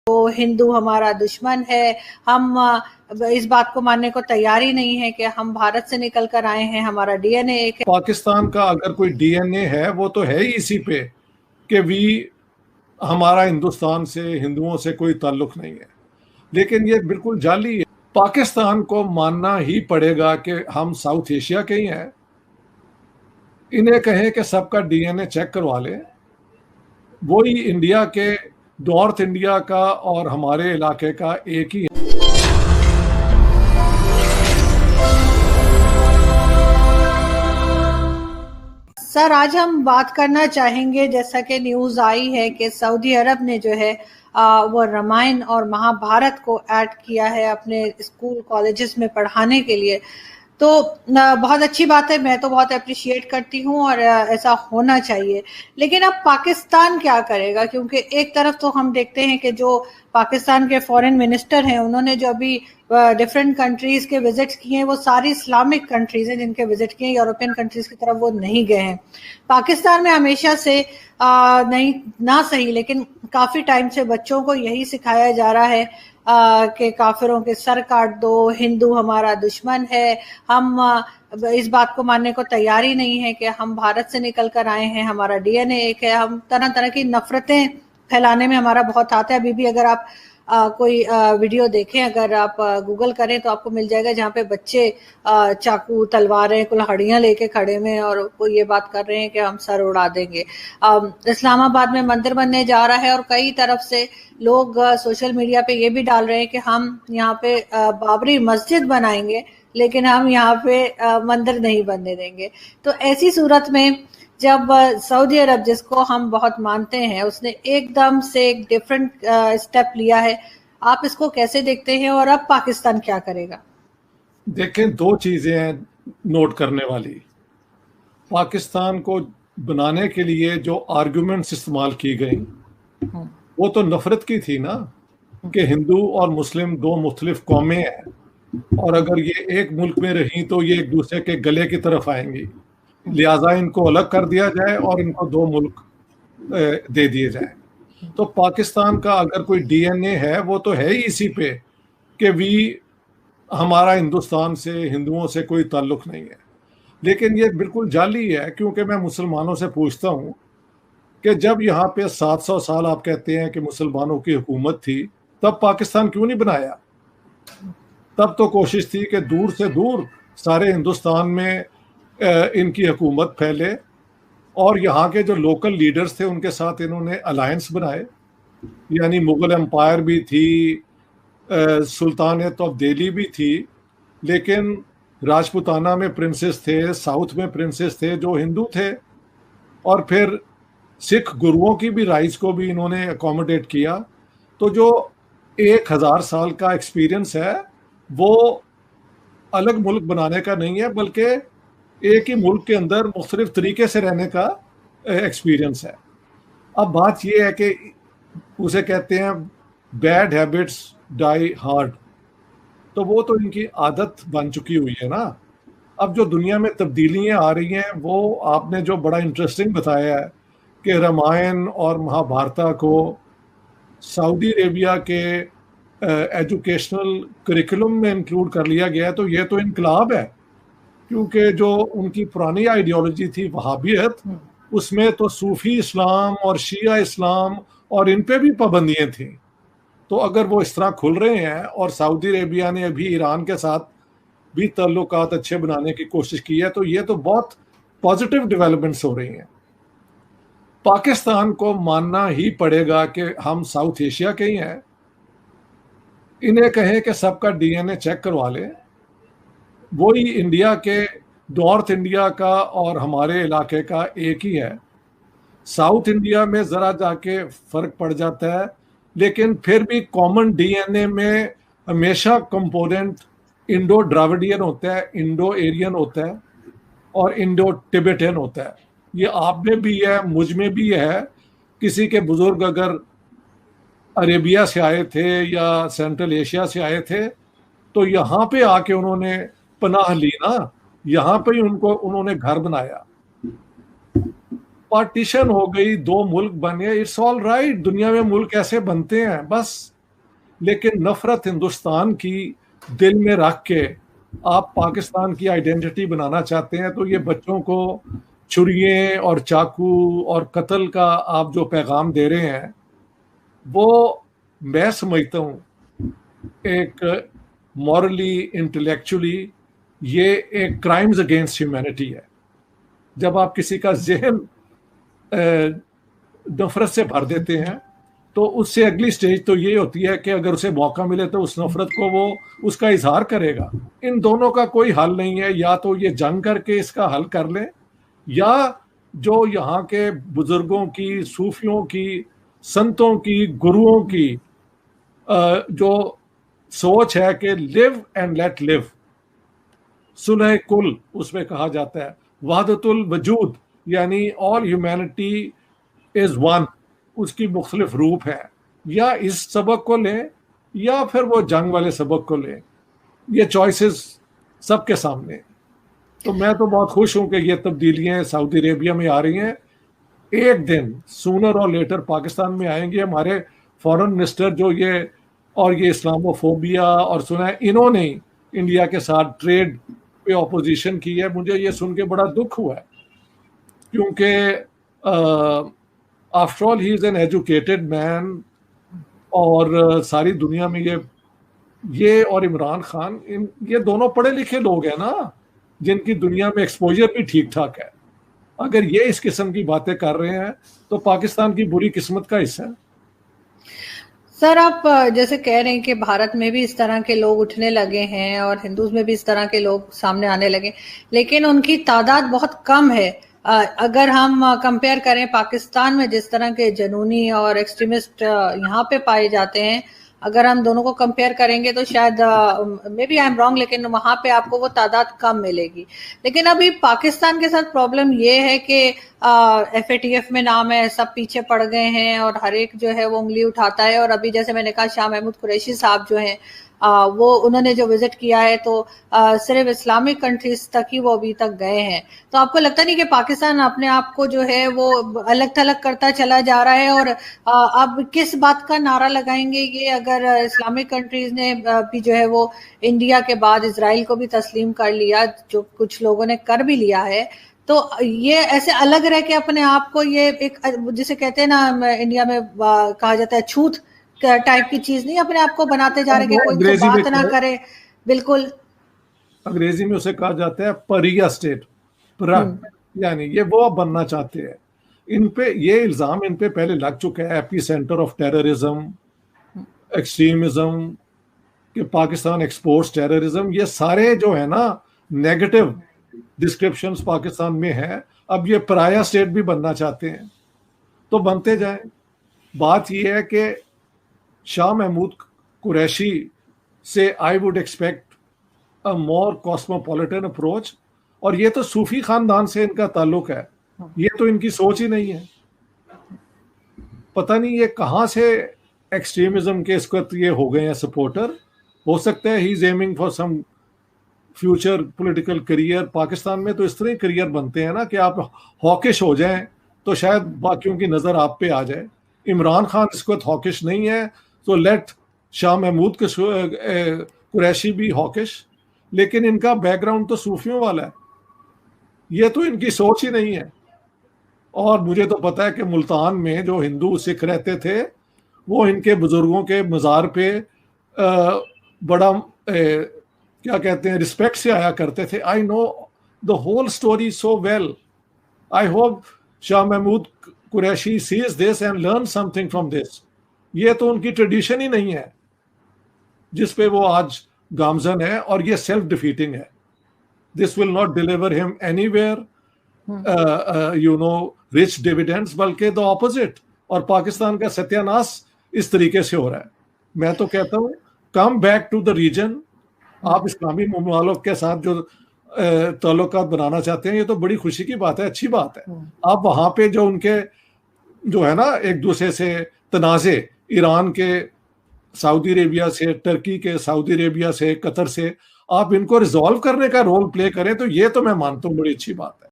तो हिंदू हमारा दुश्मन है। हम इस बात को मानने को तैयार ही नहीं है कि हम भारत से निकल कर आए हैं, हमारा डीएनए एक है। पाकिस्तान का अगर कोई डीएनए है वो तो है ही इसी पे कि हमारा हिंदुस्तान से, हिंदुओं से कोई ताल्लुक नहीं है। लेकिन ये बिल्कुल जाली है। पाकिस्तान को मानना ही पड़ेगा कि हम साउथ एशिया के ही हैं। इन्हें कहें कि सबका डीएनए चेक करवा लें, वही इंडिया के, नॉर्थ इंडिया का और हमारे इलाके का एक ही है। सर, आज हम बात करना चाहेंगे, जैसा कि न्यूज़ आई है कि सऊदी अरब ने जो है वो रामायण और महाभारत को ऐड किया है अपने स्कूल कॉलेजेस में पढ़ाने के लिए। तो बहुत अच्छी बात है, मैं तो बहुत अप्रिशिएट करती हूँ और ऐसा होना चाहिए। लेकिन अब पाकिस्तान क्या करेगा? क्योंकि एक तरफ तो हम देखते हैं कि जो पाकिस्तान के फॉरेन मिनिस्टर हैं, उन्होंने जो अभी डिफरेंट कंट्रीज के विजिट्स किए हैं वो सारी इस्लामिक कंट्रीज हैं जिनके विजिट किए, यूरोपियन कंट्रीज की तरफ वो नहीं गए हैं। पाकिस्तान में हमेशा से नहीं ना सही लेकिन काफी टाइम से बच्चों को यही सिखाया जा रहा है कि काफिरों के सर काट दो, हिंदू हमारा दुश्मन है। हम इस बात को मानने को तैयार ही नहीं है कि हम भारत से निकल कर आए हैं, हमारा डीएनए एक है। हम तरह तरह की नफरतें फैलाने में हमारा बहुत हाथ है। अभी भी अगर आप कोई वीडियो देखें, अगर आप गूगल करें तो आपको मिल जाएगा जहाँ पे बच्चे चाकू, तलवारें, कुल्हाड़ियां लेके खड़े में और वो ये बात कर रहे हैं कि हम सर उड़ा देंगे। इस्लामाबाद में मंदिर बनने जा रहा है और कई तरफ से लोग सोशल मीडिया पे ये भी डाल रहे हैं कि हम यहाँ पे बाबरी मस्जिद बनाएंगे लेकिन हम यहाँ पे मंदिर नहीं बनने देंगे। तो ऐसी सूरत में जब सऊदी अरब, जिसको हम बहुत मानते हैं, उसने एकदम से एक डिफरेंट स्टेप लिया है, आप इसको कैसे देखते हैं और अब पाकिस्तान क्या करेगा? देखें, दो चीजें हैं नोट करने वाली। पाकिस्तान को बनाने के लिए जो आर्गुमेंट्स इस्तेमाल की गई वो तो नफरत की थी ना, कि हिंदू और मुस्लिम दो मुख्तलिफ कौमें हैं और अगर ये एक मुल्क में रही तो ये एक दूसरे के गले की तरफ आएंगी, लिहाजा इनको अलग कर दिया जाए और इनको दो मुल्क दे दिए जाए। तो पाकिस्तान का अगर कोई डीएनए है वो तो है ही इसी पे कि हमारा हिंदुस्तान से, हिंदुओं से कोई ताल्लुक नहीं है। लेकिन ये बिल्कुल जाली है, क्योंकि मैं मुसलमानों से पूछता हूँ कि जब यहाँ पे 700 साल आप कहते हैं कि मुसलमानों की हुकूमत थी, तब पाकिस्तान क्यों नहीं बनाया? तब तो कोशिश थी कि दूर से दूर सारे हिंदुस्तान में इनकी हुकूमत फैले और यहाँ के जो लोकल लीडर्स थे उनके साथ इन्होंने अलायंस बनाए। यानी मुगल एम्पायर भी थी, सुल्तानेत ऑफ दिल्ली भी थी, लेकिन राजपुताना में प्रिंसेस थे, साउथ में प्रिंसेस थे जो हिंदू थे, और फिर सिख गुरुओं की भी राइज को भी इन्होंने अकोमोडेट किया। तो जो 1000 साल का एक्सपीरियंस है वो अलग मुल्क बनाने का नहीं है, बल्कि एक ही मुल्क के अंदर मुख्तलिफ तरीके से रहने का एक्सपीरियंस है। अब बात यह है कि उसे कहते हैं बैड हैबिट्स डाई हार्ड, तो वो तो इनकी आदत बन चुकी हुई है ना। अब जो दुनिया में तब्दीलियां आ रही हैं वो आपने जो बड़ा इंटरेस्टिंग बताया है कि रामायण और महाभारत को सऊदी अरेबिया के एजुकेशनल करिकुलम में इंक्लूड कर लिया गया है, तो ये तो इनकलाब है। क्योंकि जो उनकी पुरानी आइडियोलॉजी थी वहाबियत, उसमें तो सूफी इस्लाम और शिया इस्लाम और इन पे भी पाबंदियां थी। तो अगर वो इस तरह खुल रहे हैं और सऊदी अरेबिया ने अभी ईरान के साथ भी ताल्लुकात अच्छे बनाने की कोशिश की है, तो ये तो बहुत पॉजिटिव डेवलपमेंट्स हो रही हैं। पाकिस्तान को मानना ही पड़ेगा कि हम साउथ एशिया के ही हैं। इन्हें कहें कि सबका डीएनए चेक करवा लें, वही इंडिया के, नॉर्थ इंडिया का और हमारे इलाके का एक ही है। साउथ इंडिया में ज़रा जाके फ़र्क पड़ जाता है, लेकिन फिर भी कॉमन डीएनए में हमेशा कंपोनेंट इंडो ड्राविडियन होता है, इंडो एरियन होता है और इंडो टिबेटियन होता है। ये आप में भी है, मुझ में भी है। किसी के बुजुर्ग अगर अरेबिया से आए थे या सेंट्रल एशिया से आए थे तो यहाँ पे आके उन्होंने पनाह ली ना, यहाँ पे ही उन्होंने घर बनाया। पार्टीशन हो गई, दो मुल्क बने, इट्स ऑल राइट। दुनिया में मुल्क ऐसे बनते हैं, बस लेकिन नफरत हिंदुस्तान की दिल में रख के आप पाकिस्तान की आइडेंटिटी बनाना चाहते हैं, तो ये बच्चों को छुरियां और चाकू और कत्ल का आप जो पैगाम दे रहे हैं, वो मैं समझता हूँ एक मॉरली, इंटेलेक्चुअली ये एक क्राइम्स अगेंस्ट ह्यूमैनिटी है। जब आप किसी का जहन नफरत से भर देते हैं, तो उससे अगली स्टेज तो ये होती है कि अगर उसे मौका मिले तो उस नफरत को वो उसका इजहार करेगा। इन दोनों का कोई हल नहीं है, या तो ये जंग करके इसका हल कर ले, या जो यहाँ के बुजुर्गों की, सूफियों की, संतों की, गुरुओं की जो सोच है कि लिव एंड लेट लिव, सुलह कुल उसमें कहा जाता है, वहदतुल वजूद यानी ऑल ह्यूमैनिटी इज वन, उसकी मुख्तलिफ रूप है। या इस सबक को लें या फिर वो जंग वाले सबक को लें, ये चॉइसेस सबके सामने। तो मैं तो बहुत खुश हूं कि ये तब्दीलियां सऊदी अरेबिया में आ रही हैं। एक दिन सूनर और लेटर पाकिस्तान में आएंगे। हमारे फॉरेन मिनिस्टर जो ये और ये इस्लामोफोबिया और सुना है, इन्होंने इंडिया के साथ ट्रेड पे ऑपोजिशन की है। मुझे ये सुन के बड़ा दुख हुआ है, क्योंकि after all he is an educated man, और सारी दुनिया में ये और इमरान खान, ये दोनों पढ़े लिखे लोग हैं ना, जिनकी दुनिया में एक्सपोजर भी ठीक ठाक है। अगर ये इस किस्म की बातें कर रहे हैं तो पाकिस्तान की बुरी किस्मत का हिस्सा है। सर, आप जैसे कह रहे हैं कि भारत में भी इस तरह के लोग उठने लगे हैं और हिंदूज में भी इस तरह के लोग सामने आने लगे, लेकिन उनकी तादाद बहुत कम है। अगर हम कंपेयर करें पाकिस्तान में जिस तरह के जनूनी और एक्सट्रीमिस्ट यहाँ पे पाए जाते हैं, अगर हम दोनों को कंपेयर करेंगे तो शायद maybe I am wrong, लेकिन वहां पे आपको वो तादाद कम मिलेगी। लेकिन अभी पाकिस्तान के साथ प्रॉब्लम ये है कि FATF में नाम है, सब पीछे पड़ गए हैं और हर एक जो है वो उंगली उठाता है। और अभी जैसे मैंने कहा, शाह महमूद कुरैशी साहब जो हैं, वो उन्होंने जो विजिट किया है तो सिर्फ इस्लामिक कंट्रीज तक ही वो अभी तक गए हैं। तो आपको लगता नहीं कि पाकिस्तान अपने आप को जो है वो अलग थलग करता चला जा रहा है? और अब किस बात का नारा लगाएंगे ये, अगर इस्लामिक कंट्रीज ने भी जो है वो इंडिया के बाद इजराइल को भी तस्लीम कर लिया, जो कुछ लोगों ने कर भी लिया है, तो ये ऐसे अलग रह के अपने आप को, ये एक जिसे कहते हैं ना इंडिया में कहा जाता है छूत टाइप की चीज नहीं अपने आप को बनाते जा रहे कि कोई तो बात ना करे। बिल्कुल, अंग्रेजी में उसे कहा जाता है परिया स्टेट, यानी ये वो बनना चाहते हैं। इन पे ये इल्जाम इन पे पहले लग चुका है, AP centre of terrorism, extremism, कि पाकिस्तान एक्सपोर्ट्स टेररिज्म, ये सारे जो है ना नेगेटिव डिस्क्रिप्शंस पाकिस्तान में है। अब ये पराया स्टेट भी बनना चाहते हैं, तो बनते जाएं। बात ये है कि शाह महमूद कुरैशी से I would expect a more cosmopolitan approach, और ये तो सूफी खानदान से इनका ताल्लुक है, ये तो इनकी सोच ही नहीं है। पता नहीं ये कहाँ से एक्सट्रीमिज्म के इस वक्त ये हो गए हैं सपोर्टर। हो सकता है he is aiming for some future political career. Pakistan में तो इस तरह करियर बनते हैं ना कि आप हॉकिश हो जाएं तो शायद बाकियों की नज़र आप पे आ जाए। इमरान खान इस वक्त हॉकिश नहीं है, तो लेट शाह महमूद कुरैशी भी हॉकिश, लेकिन इनका बैकग्राउंड तो सूफियों वाला है, ये तो इनकी सोच ही नहीं है। और मुझे तो पता है कि मुल्तान में जो हिंदू सिख रहते थे, वो इनके बुजुर्गों के मज़ार पे बड़ा क्या कहते हैं, रिस्पेक्ट से आया करते थे। I know the whole story so well. I hope Shah Mahmood Qureshi sees this and learn something from this. ये तो उनकी ट्रेडिशन ही नहीं है जिस पे वो आज गामजन है, और ये सेल्फ डिफीटिंग है। This will not deliver him anywhere you know rich dividends, बल्कि द ऑपोजिट। और पाकिस्तान का सत्यानाश इस तरीके से हो रहा है। मैं तो कहता हूँ come back to the region. आप इस्लामी मुमालिक के साथ जो ताल्लुकात बनाना चाहते हैं, ये तो बड़ी खुशी की बात है, अच्छी बात है। आप वहाँ पे जो उनके जो है ना एक दूसरे से तनाज़े, ईरान के सऊदी अरेबिया से, टर्की के सऊदी अरेबिया से, कतर से, आप इनको रिजॉल्व करने का रोल प्ले करें, तो ये तो मैं मानता हूँ बड़ी अच्छी बात है।